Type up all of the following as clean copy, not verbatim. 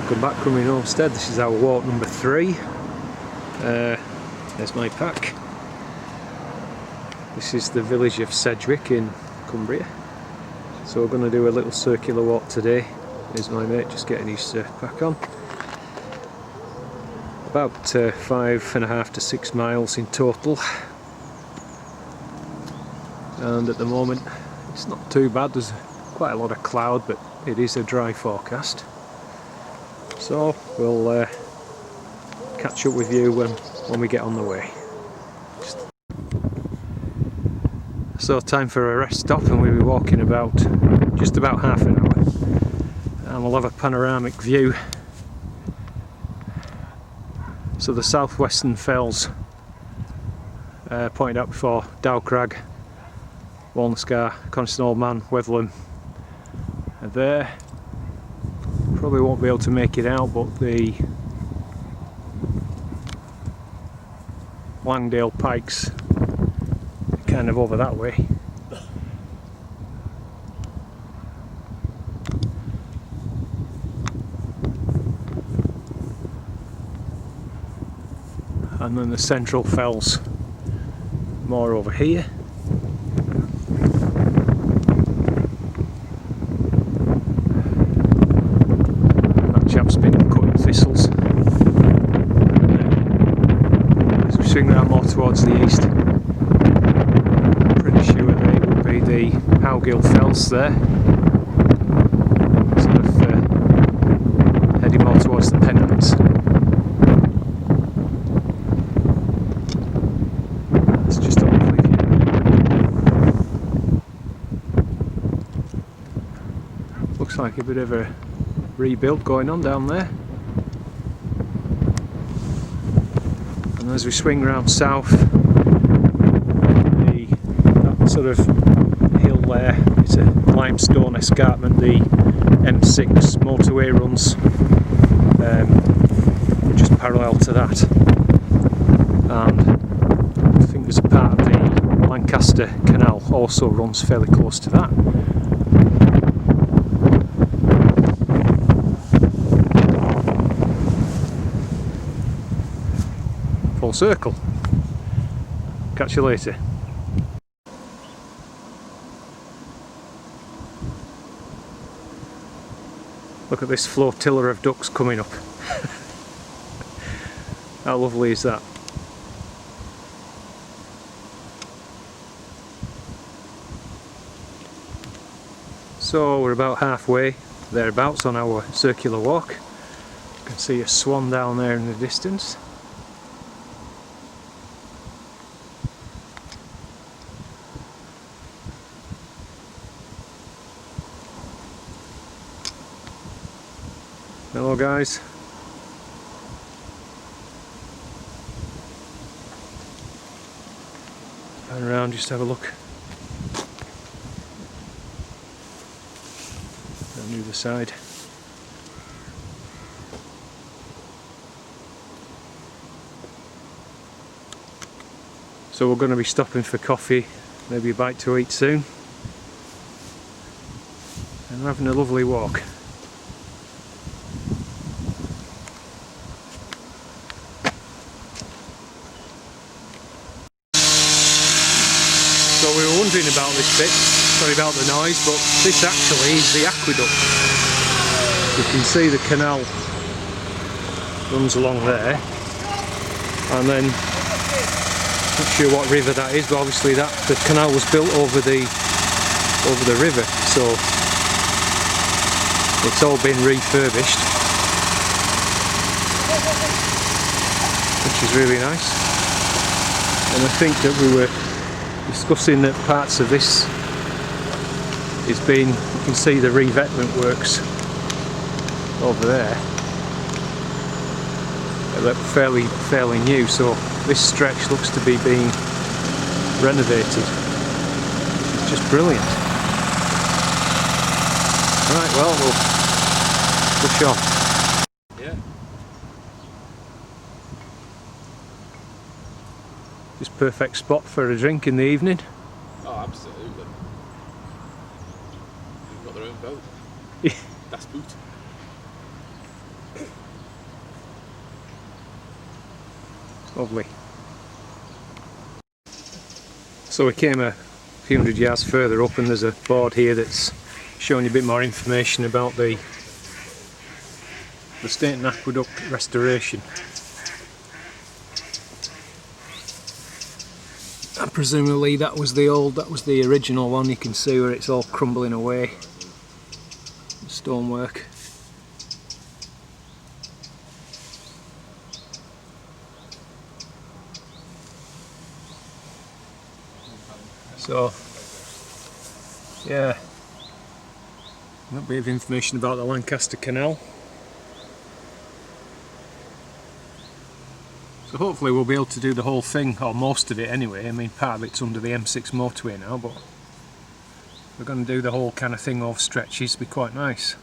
Welcome back, Cumbria Homestead. This is our walk number 3. There's my pack. This is the village of Sedgewick in Cumbria. So we're going to do a little circular walk today. Here's my mate just getting his pack on. About 5.5 to 6 miles in total. And at the moment it's not too bad. There's quite a lot of cloud, but it is a dry forecast. So we'll catch up with you when we get on the way. So time for a rest stop, and we'll be walking about just about half an hour, and we'll have a panoramic view. So the southwestern fells pointed out before, Dowcrag, Walnascar, Coniston Old Man, Wetherlam are there. Probably won't be able to make it out, but the Langdale Pikes are kind of over that way. And then the Central Fells more over here. Chap's been cutting thistles. As we swing round more towards the east, I'm pretty sure they would be the Howgill Fells there, sort of heading more towards the Pennines. It's just a lovely view. Looks like a bit of a rebuild going on down there. And as we swing round south, that sort of hill there, it's a limestone escarpment. The M6 motorway runs just parallel to that, and I think there's a part of the Lancaster-Kendal also runs fairly close to that. Full circle. Catch you later. Look at this flotilla of ducks coming up. How lovely is that? So we're about halfway, thereabouts, on our circular walk. You can see a swan down there in the distance. Hello guys. Turn around, just have a look. On the other side. So we're going to be stopping for coffee, maybe a bite to eat soon. And we're having a lovely walk. So we were wondering about this bit, sorry about the noise, but this actually is the aqueduct. You can see the canal runs along there, and then, not sure what river that is, but obviously the canal was built over the river, so it's all been refurbished, which is really nice. And I think that we were discussing that parts of this is being, you can see the revetment works over there. They look fairly new, so this stretch looks to be being renovated. It's just brilliant. Right, well, we'll push on. Yeah. Just perfect spot for a drink in the evening. Oh, absolutely. They've got their own boat. Yeah. That's boot. Lovely. So we came a few hundred yards further up and there's a board here that's showing you a bit more information about the Stainton Aqueduct restoration. And presumably that was the original one. You can see where it's all crumbling away. The stonework. So, yeah, a little bit of information about the Lancaster Canal. So hopefully we'll be able to do the whole thing, or most of it anyway. I mean, part of it's under the M6 motorway now, but we're going to do the whole kind of thing over stretches. It'll be quite nice.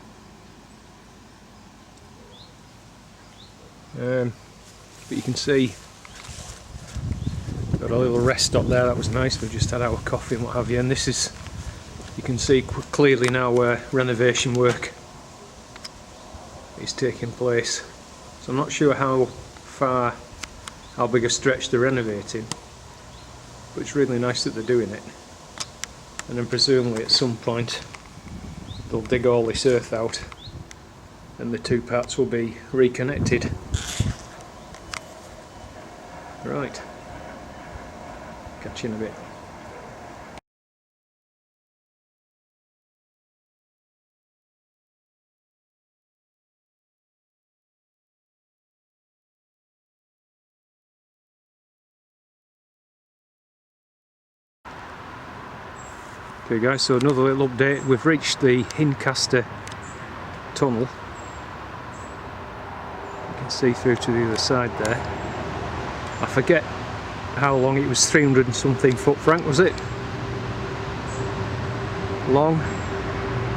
But you can see got a little rest stop there. That was nice. We've just had our coffee and what have you, and this is, you can see clearly now where renovation work is taking place. So I'm not sure how big a stretch they're renovating, but it's really nice that they're doing it. And then presumably at some point they'll dig all this earth out and the two parts will be reconnected. Right. Catch you in a bit. Okay guys, so another little update. We've reached the Hincaster Tunnel. You can see through to the other side there. I forget how long it was, 300 and something foot, Frank, was it? Long.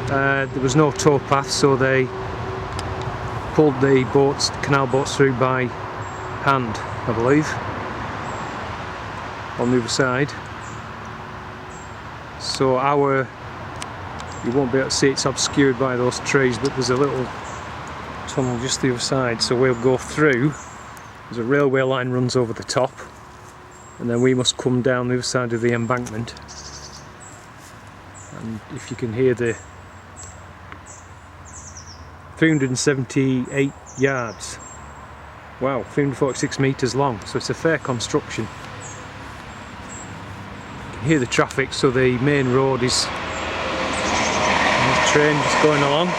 There was no towpath, so they pulled the boats, canal boats through by hand, I believe, on the other side. So you won't be able to see, it's obscured by those trees, but there's a little tunnel just the other side, so we'll go through. There's a railway line runs over the top, and then we must come down the other side of the embankment. And if you can hear the 378 yards, wow, 346 metres long, so it's a fair construction. You can hear the traffic, so the main road is, and the train is going along.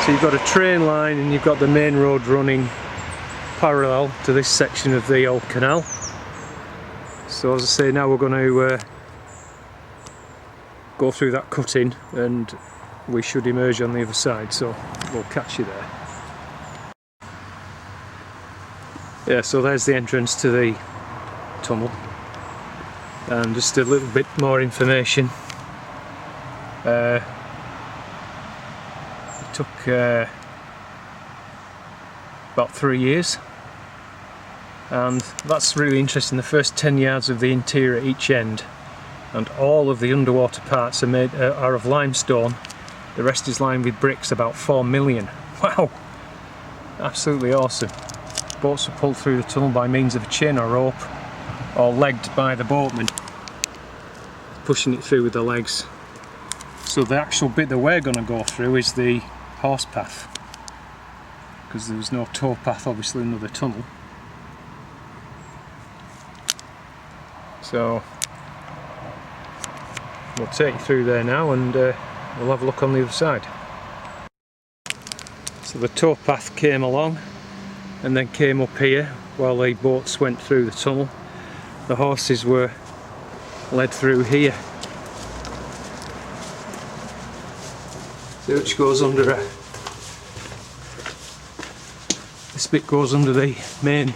So you've got a train line and you've got the main road running parallel to this section of the old canal. So as I say, now we're going to go through that cutting and we should emerge on the other side, so we'll catch you there. Yeah, so there's the entrance to the tunnel, and just a little bit more information. It took about 3 years, and that's really interesting. The first 10 yards of the interior at each end, and all of the underwater parts are of limestone. The rest is lined with bricks, about 4 million. Wow, absolutely awesome. Boats are pulled through the tunnel by means of a chain or rope, or legged by the boatman, pushing it through with the legs. So the actual bit that we're going to go through is the horse path, because there was no tow path obviously under the tunnel. So we'll take you through there now, and we'll have a look on the other side. So the tow path came along and then came up here while the boats went through the tunnel. The horses were led through here, which goes under this bit goes under the main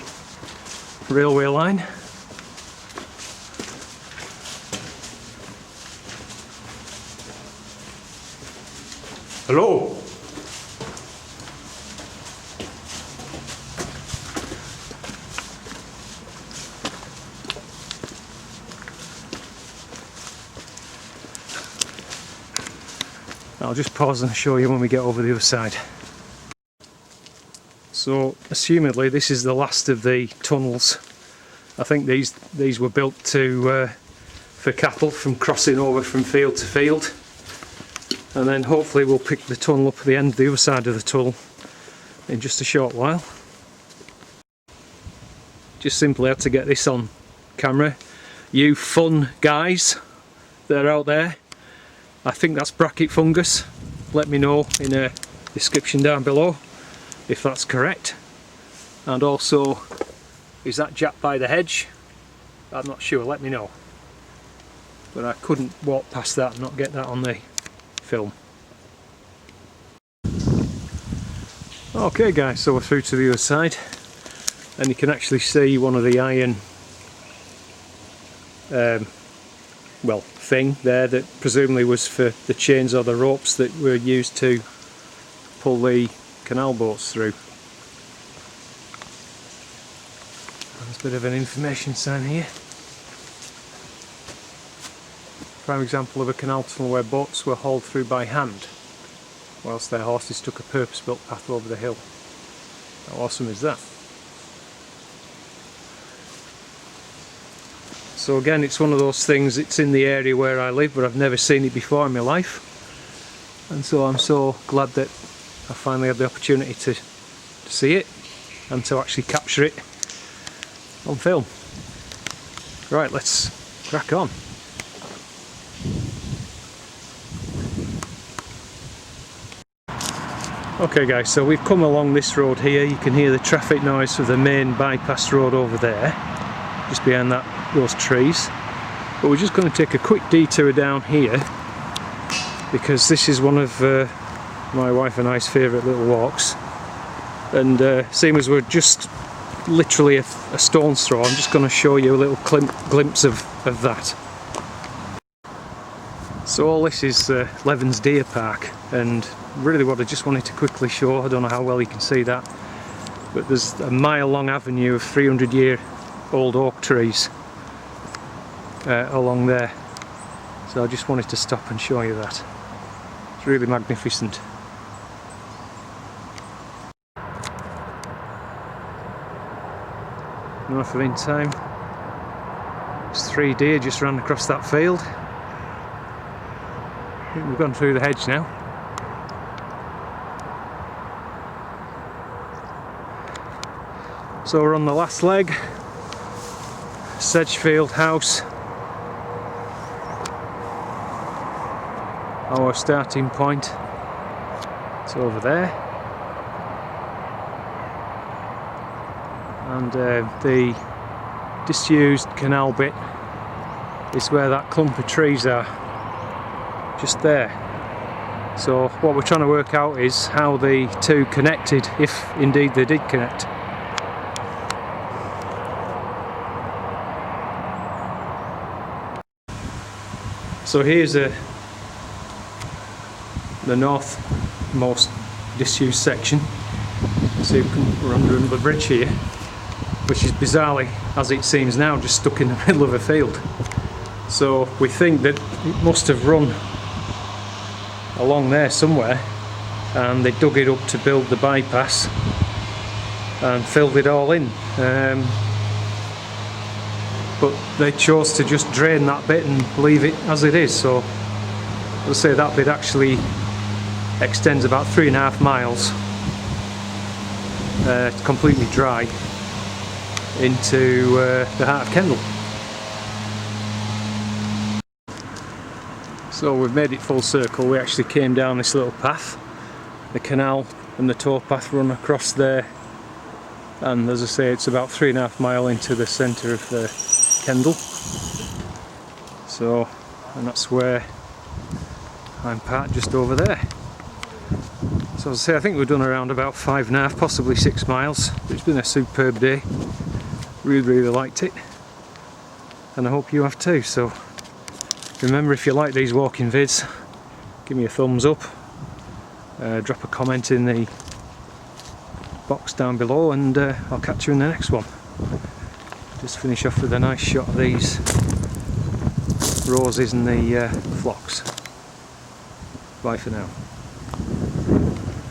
railway line. Hello. I'll just pause and show you when we get over the other side. So assumedly this is the last of the tunnels. I think these were built for cattle from crossing over from field to field, and then hopefully we'll pick the tunnel up at the end, the other side of the tunnel, in just a short while. Just simply had to get this on camera. You fun guys that are out there, I think that's bracket fungus. Let me know in a description down below if that's correct. And also, is that jack by the hedge? I'm not sure, let me know. But I couldn't walk past that and not get that on the film. Okay guys, so we're through to the other side, and you can actually see one of the iron well, thing there that presumably was for the chains or the ropes that were used to pull the canal boats through. There's a bit of an information sign here. Prime example of a canal tunnel where boats were hauled through by hand, whilst their horses took a purpose-built path over the hill. How awesome is that? So again, it's one of those things, it's in the area where I live, but I've never seen it before in my life. And so I'm so glad that I finally had the opportunity to see it and to actually capture it on film. Right, let's crack on. Okay guys, so we've come along this road here. You can hear the traffic noise of the main bypass road over there, just behind those trees. But we're just going to take a quick detour down here, because this is one of my wife and I's favourite little walks. And seeing as we're just literally a stone's throw, I'm just going to show you a little glimpse of that. So all this is Levens Deer Park, and really what I just wanted to quickly show, I don't know how well you can see that, but there's a mile long avenue of 300-year-old oak trees along there. So I just wanted to stop and show you that. It's really magnificent. North of in time, there's 3 deer just ran across that field. I think we've gone through the hedge now. So we're on the last leg, Sedgefield House, our starting point. It's over there, and the disused canal bit is where that clump of trees are, just there. So what we're trying to work out is how the two connected, if indeed they did connect. So here's the northmost disused section. So we're under another bridge here, which is bizarrely, as it seems now, just stuck in the middle of a field. So we think that it must have run along there somewhere, and they dug it up to build the bypass and filled it all in. But they chose to just drain that bit and leave it as it is. So I'll say that bit actually extends about 3.5 miles, completely dry, into the heart of Kendal. So we've made it full circle. We actually came down this little path. The canal and the towpath run across there, and as I say, it's about 3.5 miles into the centre of Kendal. So, and that's where I'm parked, just over there. So as I say, I think we've done around about 5.5, possibly 6 miles. It's been a superb day. Really liked it, and I hope you have too. So remember, if you like these walking vids, give me a thumbs up, drop a comment in the box down below, and I'll catch you in the next one. Just finish off with a nice shot of these roses and the phlox. Bye for now.